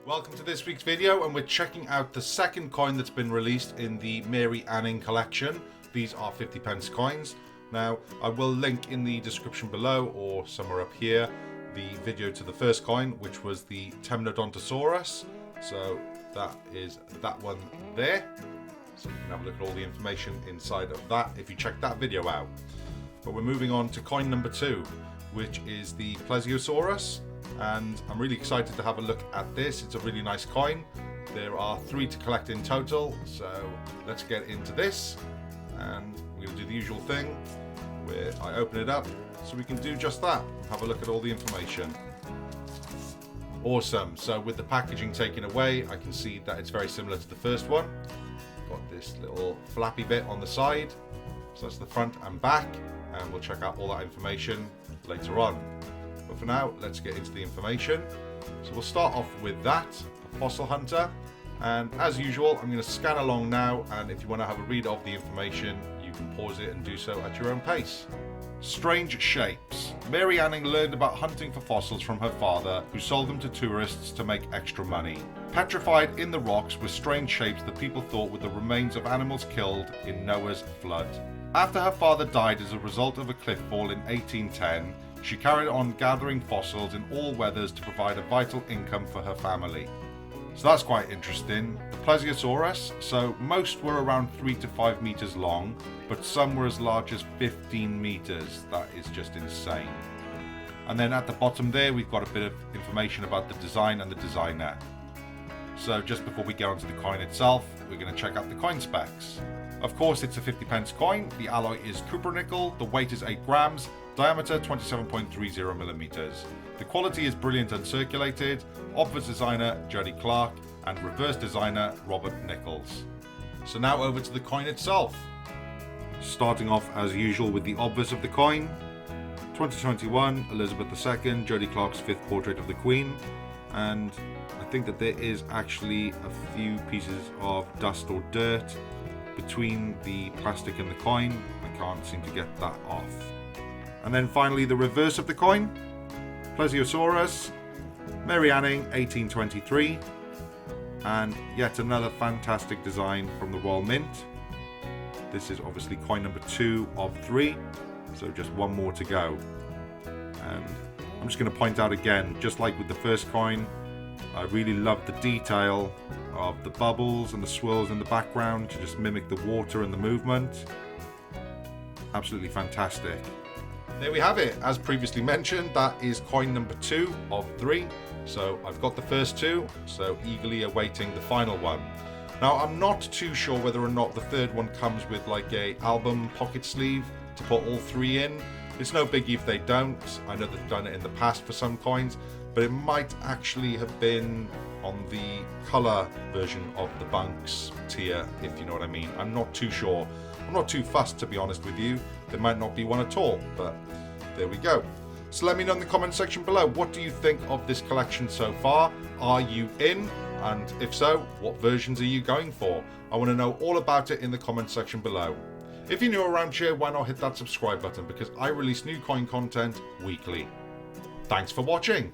Welcome to this week's video, and we're checking out the second coin that's been released in the Mary Anning collection. These are 50p coins. Now, I will link in the description below or somewhere up here the video to the first coin, which was the Temnodontosaurus. So that is that one there. So you can have a look at all the information inside of that if you check that video out. But we're moving on to coin number 2, which is the Plesiosaurus. And I'm really excited to have a look at this. It's a really nice coin. There are 3 to collect in total, so let's get into this. And we're going to do the usual thing where I open it up so we can do just that, have a look at all the information. Awesome. So with the packaging taken away, I can see that it's very similar to the first one. Got this little flappy bit on the side, so that's the front and back, and we'll check out all that information later on. But for now, let's get into the information. So we'll start off with that, a fossil hunter. And as usual, I'm going to scan along now, and if you want to have a read of the information, you can pause it and do so at your own pace. Strange shapes. Mary Anning learned about hunting for fossils from her father, who sold them to tourists to make extra money. Petrified in the rocks were strange shapes that people thought were the remains of animals killed in Noah's flood. After her father died as a result of a cliff fall in 1810, she carried on gathering fossils in all weathers to provide a vital income for her family. So that's quite interesting. The Plesiosaurus, so most were around 3 to 5 meters long, but some were as large as 15 meters. That is just insane. And then at the bottom there, we've got a bit of information about the design and the designer. So just before we get onto the coin itself, we're going to check out the coin specs. Of course, it's a 50p coin. The alloy is copper nickel. The weight is 8 grams. Diameter 27.30 millimeters. The quality is brilliant uncirculated. Obverse designer Jody Clark and reverse designer Robert Nichols. So now over to the coin itself. Starting off as usual with the obverse of the coin. 2021 Elizabeth II, Jody Clark's 5th portrait of the Queen. And I think that there is actually a few pieces of dust or dirt between the plastic and the coin. I can't seem to get that off. And then finally the reverse of the coin. Plesiosaurus, Mary Anning, 1823. And yet another fantastic design from the Royal Mint. This is obviously coin number 2 of 3, so just one more to go. And I'm just going to point out again, just like with the first coin, I really love the detail of the bubbles and the swirls in the background to just mimic the water and the movement. Absolutely fantastic. There we have it. As previously mentioned, that is coin number 2 of 3. So I've got the first 2, so eagerly awaiting the final one. Now, I'm not too sure whether or not the third one comes with like a album pocket sleeve to put all 3 in. It's no biggie if they don't. I know they've done it in the past for some coins, but it might actually have been on the colour version of the Bunks tier, if you know what I mean. I'm not too sure. I'm not too fussed, to be honest with you. There might not be one at all, but there we go. So let me know in the comment section below, what do you think of this collection so far? Are you in? And if so, what versions are you going for? I want to know all about it in the comment section below. If you're new around here, why not hit that subscribe button, because I release new coin content weekly. Thanks for watching.